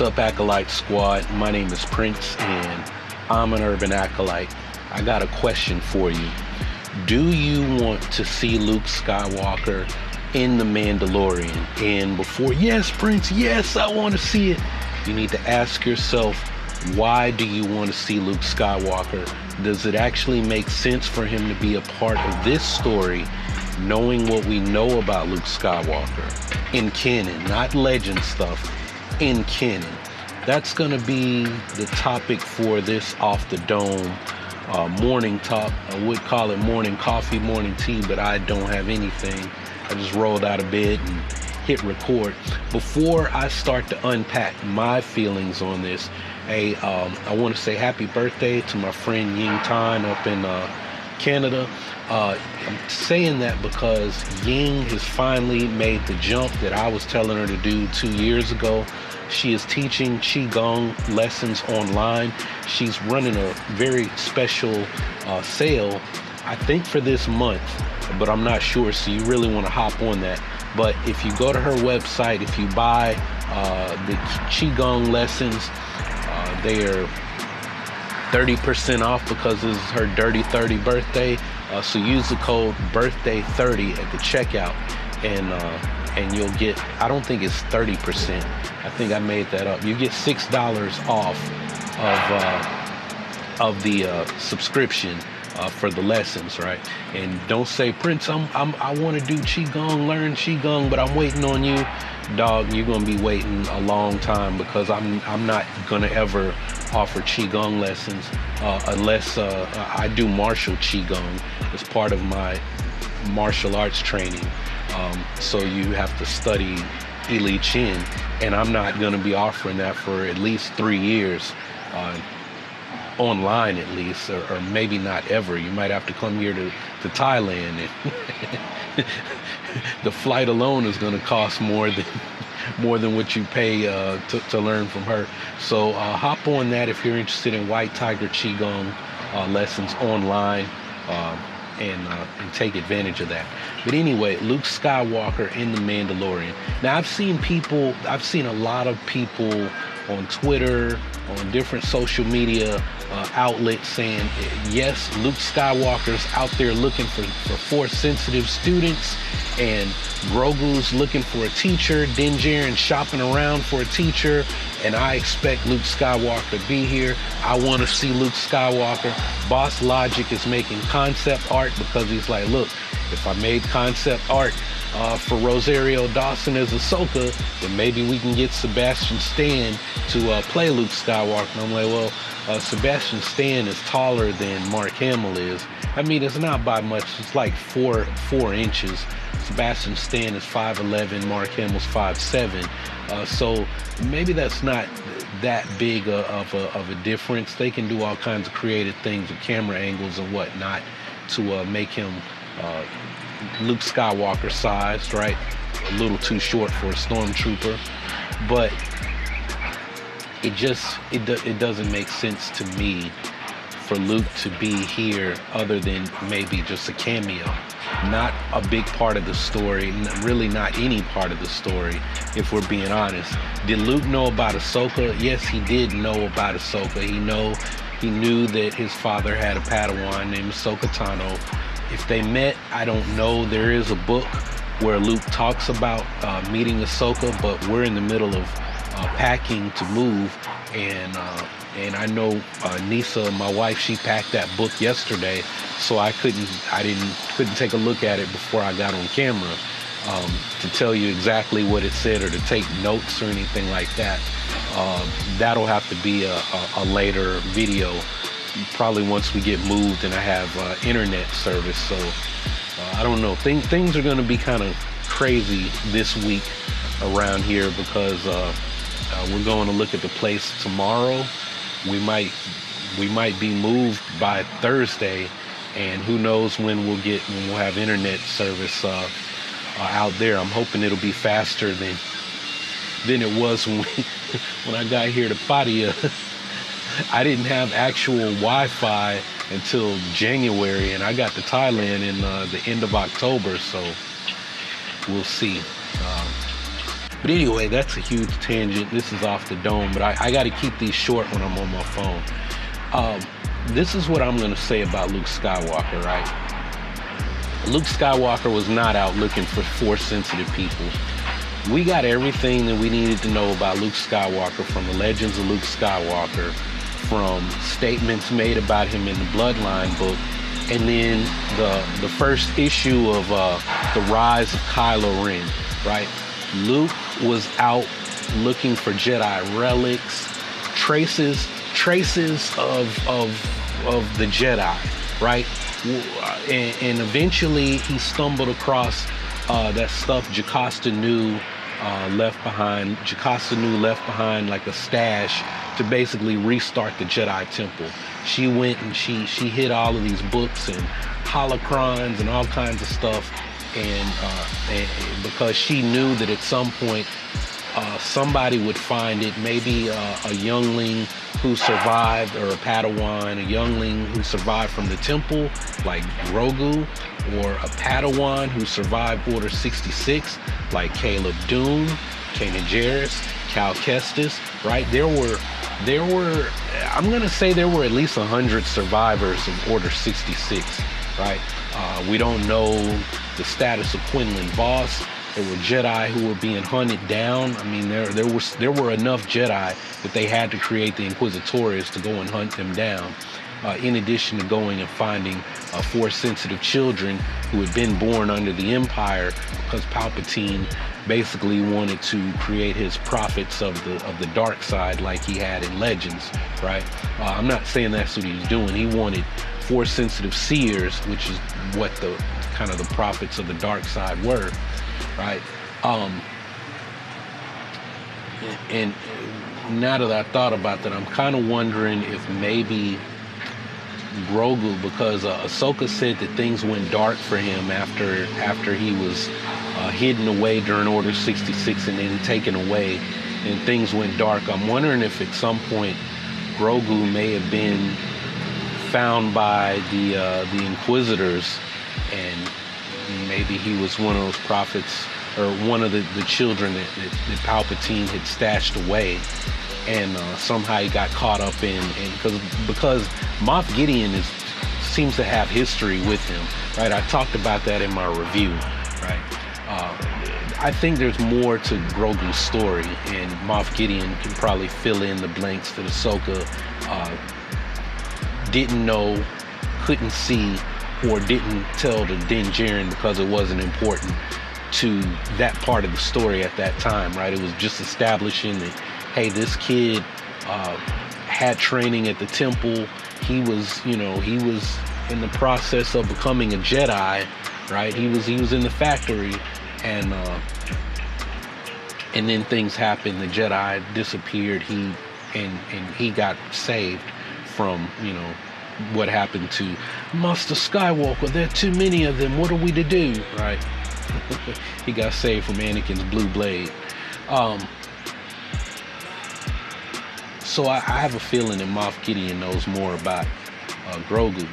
What's up, Acolyte Squad? My name is Prince, and I'm an urban acolyte. I got a question for you. Do you want to see Luke Skywalker in The Mandalorian? And before, yes, Prince, yes, I want to see it. You need to ask yourself, why do you want to see Luke Skywalker? Does it actually make sense for him to be a part of this story, knowing what we know about Luke Skywalker in canon, not legend stuff, in canon? That's going to be the topic for this Off the Dome morning talk. I would call it morning coffee, morning tea, but I don't have anything. I just rolled out of bed and hit record. Before I start to unpack my feelings on this, I want to say happy birthday to my friend Ying Tan up in Canada. I'm saying that because Ying has finally made the jump that I was telling her to do 2 years ago. She is teaching Qigong lessons online. She's running a very special sale, I think for this month, but I'm not sure, so you really want to hop on that. But if you go to her website, if you buy the Qigong lessons, they are 30% off because this is her Dirty 30 birthday. So use the code birthday30 at the checkout, and you'll get, I don't think it's 30%. I think I made that up. You get $6 off of the subscription for the lessons, right? And don't say, Prince, I want to do Qigong, learn Qigong, but I'm waiting on you. Dog, you're gonna be waiting a long time, because I'm not gonna ever offer Qigong lessons unless I do martial Qigong as part of my martial arts training. So you have to study Ili Chin, and I'm not gonna be offering that for at least 3 years. Online at least, or maybe not ever. You might have to come here to Thailand, and the flight alone is going to cost more than what you pay to learn from her. So hop on that if you're interested in White Tiger Qigong lessons online, and take advantage of that. But anyway, Luke Skywalker in The Mandalorian. Now I've seen a lot of people on Twitter, on different social media outlets saying, yes, Luke Skywalker's out there looking for Force-sensitive students, and Grogu's looking for a teacher, Din Djarin's shopping around for a teacher, and I expect Luke Skywalker to be here. I want to see Luke Skywalker. Boss Logic is making concept art because he's like, look, if I made concept art for Rosario Dawson as Ahsoka, then maybe we can get Sebastian Stan to play Luke Skywalker. And I'm like, well, Sebastian Stan is taller than Mark Hamill is. I mean, it's not by much. It's like four inches. Sebastian Stan is 5'11", Mark Hamill's 5'7". So maybe that's not that big of a difference. They can do all kinds of creative things with camera angles and whatnot to make him Luke Skywalker sized, right? A little too short for a stormtrooper, but it doesn't make sense to me for Luke to be here other than maybe just a cameo. Not a big part of the story, really not any part of the story, if we're being honest. Did Luke know about Ahsoka? Yes, he did know about Ahsoka. He knew that his father had a Padawan named Ahsoka Tano. If they met, I don't know. There is a book where Luke talks about meeting Ahsoka, but we're in the middle of packing to move, and I know Nisa, my wife, she packed that book yesterday, so I couldn't take a look at it before I got on camera to tell you exactly what it said or to take notes or anything like that. That'll have to be a later video, probably once we get moved and I have internet service. So I don't know. Things are going to be kind of crazy this week around here because we're going to look at the place tomorrow. We might be moved by Thursday, and who knows when we'll have internet service out there. I'm hoping it'll be faster than it was when I got here to Pattaya. I didn't have actual Wi-Fi until January, and I got to Thailand in the end of October, so we'll see. But anyway, that's a huge tangent. This is off the dome, but I got to keep these short when I'm on my phone. This is what I'm going to say about Luke Skywalker, right? Luke Skywalker was not out looking for Force-sensitive people. We got everything that we needed to know about Luke Skywalker from the Legends of Luke Skywalker, from statements made about him in the Bloodline book, and then the first issue of The Rise of Kylo Ren, right? Luke was out looking for Jedi relics, traces of the Jedi, right? And eventually he stumbled across that stuff Jocasta Nu left behind. Jocasta Nu left behind like a stash to basically restart the Jedi Temple. She went and she hid all of these books and holocrons and all kinds of stuff, and because she knew that at some point somebody would find it, maybe a youngling who survived, or a Padawan, a youngling who survived from the temple, like Grogu, or a Padawan who survived Order 66, like Caleb Dune, Kanan Jarrus, Cal Kestis, right? There were, I'm gonna say there were at least 100 survivors of Order 66, right? We don't know the status of Quinlan Voss. There were Jedi who were being hunted down. I mean, there were enough Jedi that they had to create the Inquisitorius to go and hunt them down. In addition to going and finding Force-sensitive children who had been born under the Empire, because Palpatine basically wanted to create his prophets of the dark side like he had in Legends, right? I'm not saying that's what he was doing. He wanted Force-sensitive seers, which is what the kind of the prophets of the dark side were, right? And now that I thought about that, I'm kind of wondering if maybe Grogu, because Ahsoka said that things went dark for him after he was hidden away during Order 66 and then taken away, and things went dark. I'm wondering if at some point Grogu may have been found by the Inquisitors, and maybe he was one of those prophets, or one of the children that Palpatine had stashed away, and somehow he got caught up in, and because Moff Gideon seems to have history with him, right? I talked about that in my review, right? I think there's more to Grogu's story, and Moff Gideon can probably fill in the blanks that Ahsoka didn't know, couldn't see, or didn't tell to Din Djarin because it wasn't important to that part of the story at that time, right? It was just establishing that, hey, this kid had training at the temple. He was in the process of becoming a Jedi, right? He was in the factory, and then things happened. The Jedi disappeared. He got saved from, what happened to Master Skywalker. There are too many of them. What are we to do, right? He got saved from Anakin's blue blade. So I have a feeling that Moff Gideon knows more about Grogu.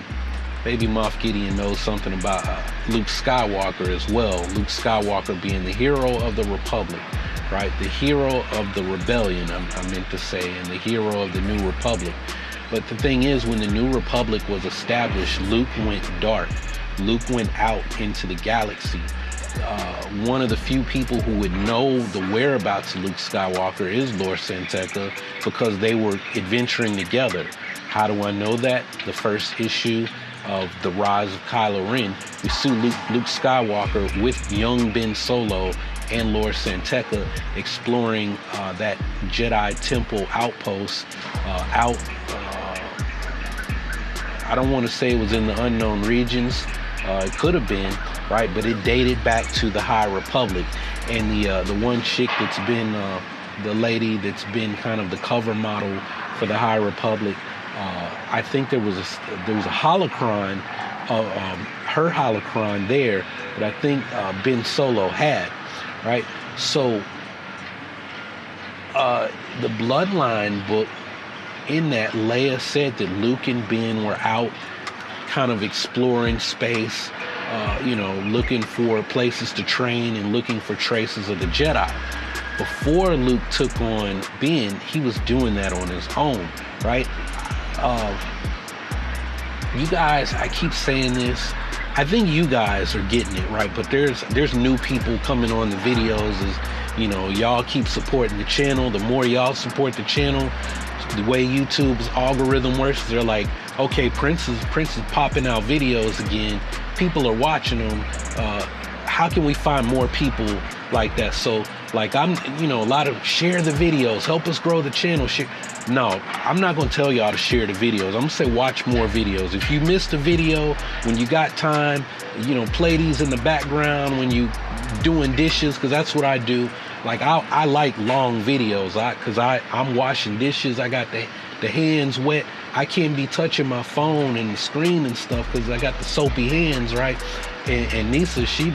Maybe Moff Gideon knows something about Luke Skywalker as well. Luke Skywalker being the hero of the Republic, right? The hero of the rebellion, I meant to say, and the hero of the New Republic. But the thing is, when the New Republic was established, Luke went dark. Luke went out into the galaxy. One of the few people who would know the whereabouts of Luke Skywalker is Lord Santeca, because they were adventuring together. How do I know that? The first issue of The Rise of Kylo Ren, we see Luke Skywalker with young Ben Solo and Lord Santeca exploring that Jedi Temple outpost I don't want to say it was in the unknown regions. It could have been, right? But it dated back to the High Republic. And the one chick that's been, the lady that's been kind of the cover model for the High Republic, I think there was a holocron, her holocron there, that I think Ben Solo had, right? So the Bloodline book, in that, Leia said that Luke and Ben were out kind of exploring space, looking for places to train and looking for traces of the Jedi. before Luke took on Ben, he was doing that on his own, right? You guys, I keep saying this, I think you guys are getting it, right? But there's new people coming on the videos. Y'all keep supporting the channel. The more y'all support the channel, the way YouTube's algorithm works, they're like, okay, Prince is popping out videos again. People are watching them. How can we find more people like that? So, like, a lot of share the videos, help us grow the channel. No, I'm not going to tell y'all to share the videos. I'm going to say watch more videos. If you missed a video, when you got time, play these in the background when you doing dishes, because that's what I do. Like, I like long videos, because I'm washing dishes. I got the hands wet. I can't be touching my phone and the screen and stuff because I got the soapy hands, right? And Nisa, she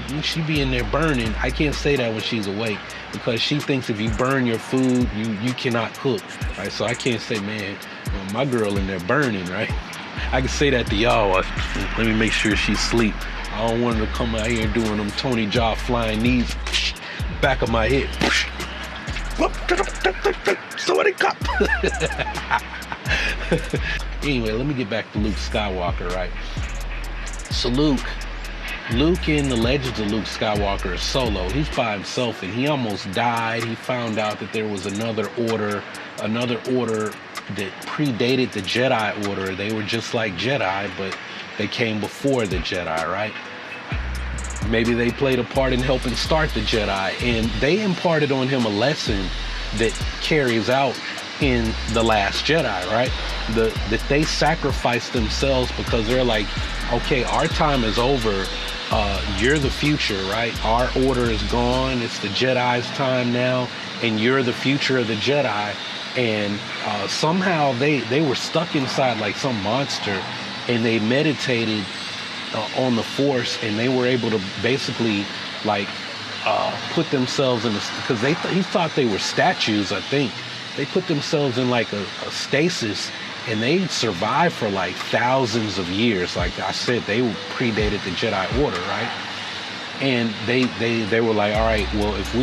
be in there burning. I can't say that when she's awake because she thinks if you burn your food, you cannot cook, right? So I can't say, man, my girl in there burning, right? I can say that to y'all. Let me make sure she's asleep. I don't want her to come out here doing them Tony Jaa flying knees, back of my head. Somebody cop. Anyway, let me get back to Luke Skywalker, right? So Luke in the Legends of Luke Skywalker is solo. He's by himself and he almost died. He found out that there was another order that predated the Jedi Order. They were just like Jedi, but they came before the Jedi, right? Maybe they played a part in helping start the Jedi, and they imparted on him a lesson that carries out in The Last Jedi, right? That they sacrificed themselves because they're like, okay, our time is over. You're the future, right? Our order is gone. It's the Jedi's time now, and you're the future of the Jedi. And somehow they were stuck inside like some monster, and they meditated on the Force, and they were able to basically like put themselves in because he thought they were statues. I think they put themselves in like a stasis, and they survived for like thousands of years. Like I said, they predated the Jedi Order, right? And they were like, all right, well, if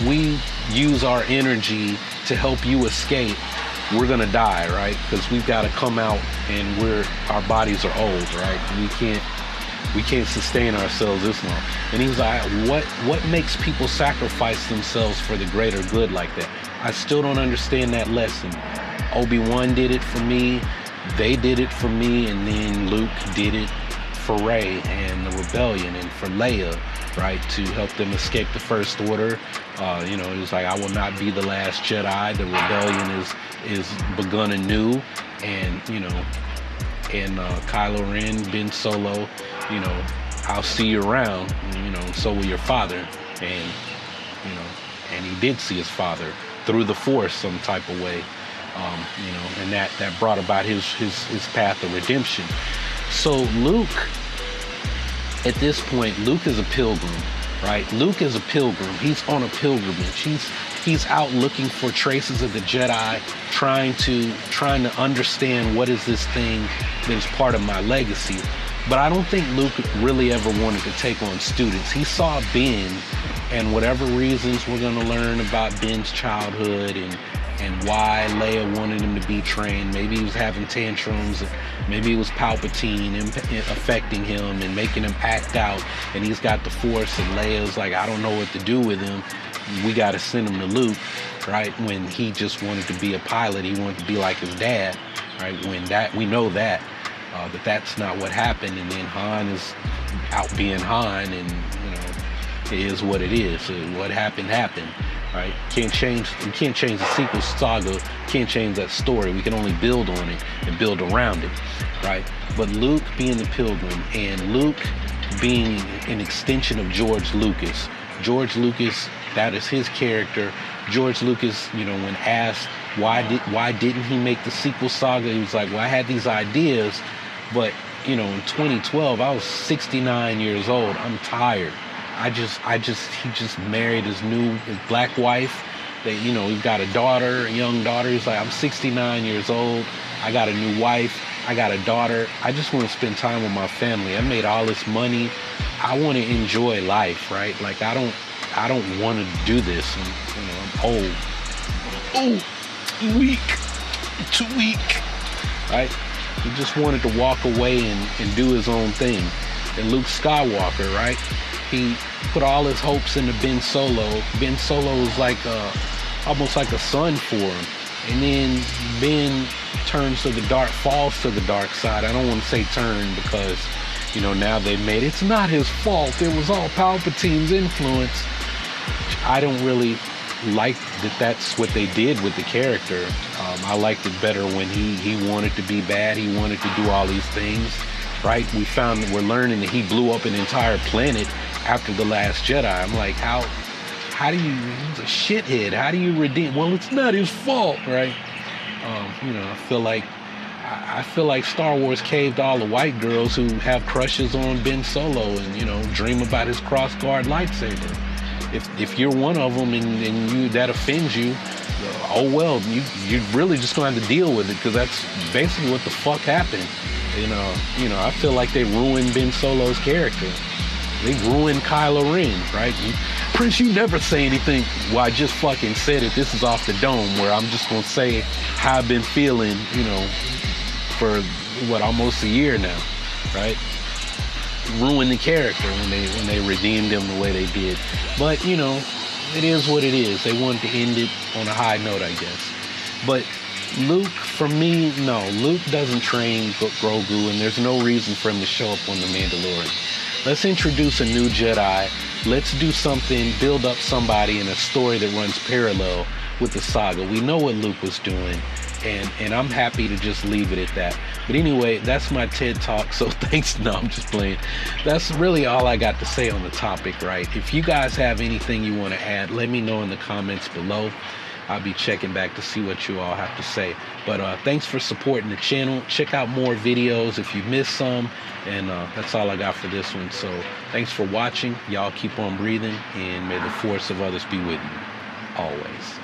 we use our energy to help you escape, we're gonna die, right? Because we've got to come out, and our bodies are old, right? We can't sustain ourselves this long. And he was like, what makes people sacrifice themselves for the greater good like that? I still don't understand that lesson. Obi-Wan did it for me, they did it for me, and then Luke did it for Rey and the rebellion, and for Leia, right, to help them escape the First Order. It was like, I will not be the last Jedi. The rebellion is begun anew, and Kylo Ren, Ben Solo, I'll see you around, so will your father. And he did see his father through the Force some type of way, and that brought about his path of redemption. So Luke, at this point, Luke is a pilgrim, right? Luke is a pilgrim. He's on a pilgrimage. He's out looking for traces of the Jedi, trying to understand what is this thing that is part of my legacy. But I don't think Luke really ever wanted to take on students. He saw Ben, and whatever reasons we're going to learn about Ben's childhood and why Leia wanted him to be trained. Maybe he was having tantrums. Maybe it was Palpatine affecting him and making him act out. And he's got the Force, and Leia's like, I don't know what to do with him. We got to send him to Luke, right? When he just wanted to be a pilot. He wanted to be like his dad, right? We know that that's not what happened. And then Han is out being Han, and, it is what it is. So what happened, right? We can't change the sequel saga, can't change that story. We can only build on it and build around it, right? But Luke being the pilgrim, and Luke being an extension of George Lucas. George Lucas, that is his character. George Lucas, when asked why didn't he make the sequel saga, he was like, well, I had these ideas, but in 2012 I was 69 years old. I'm tired. He just married his black wife. We've got a young daughter. He's like, I'm 69 years old. I got a new wife. I got a daughter. I just want to spend time with my family. I made all this money. I want to enjoy life, right? Like, I I don't want to do this. And, I'm old. Oh, weak. Too weak. Right? He just wanted to walk away and do his own thing. And Luke Skywalker, right? He put all his hopes into Ben Solo. Ben Solo was like almost like a son for him. And then Ben falls to the dark side. I don't want to say turn because, now they made it's not his fault. It was all Palpatine's influence. I don't really like that that's what they did with the character. I liked it better when he wanted to be bad. He wanted to do all these things, right? We're learning that he blew up an entire planet after The Last Jedi. I'm like, how do you, he's a shithead. How do you redeem? Well, it's not his fault, right? I feel like Star Wars caved all the white girls who have crushes on Ben Solo and, dream about his cross-guard lightsaber. If you're one of them and you that offends you, oh well, you're really just gonna have to deal with it because that's basically what the fuck happened. I feel like they ruined Ben Solo's character. They ruined Kylo Ren, right? Prince, you never say anything. Well, I just fucking said it. This is off the dome where I'm just gonna say how I've been feeling, for almost a year now, right? Ruin the character when they redeemed him the way they did. But it is what it is. They wanted to end it on a high note, I guess. But Luke, for me, no. Luke doesn't train Grogu, and there's no reason for him to show up on The Mandalorian. Let's introduce a new Jedi. Let's do something, build up somebody in a story that runs parallel with the saga. We know what Luke was doing, and I'm happy to just leave it at that. But anyway, that's my TED Talk, so thanks. No, I'm just playing. That's really all I got to say on the topic, right? If you guys have anything you want to add, let me know in the comments below. I'll be checking back to see what you all have to say. But thanks for supporting the channel. Check out more videos if you missed some. And that's all I got for this one. So thanks for watching. Y'all keep on breathing, and may the force of others be with you always.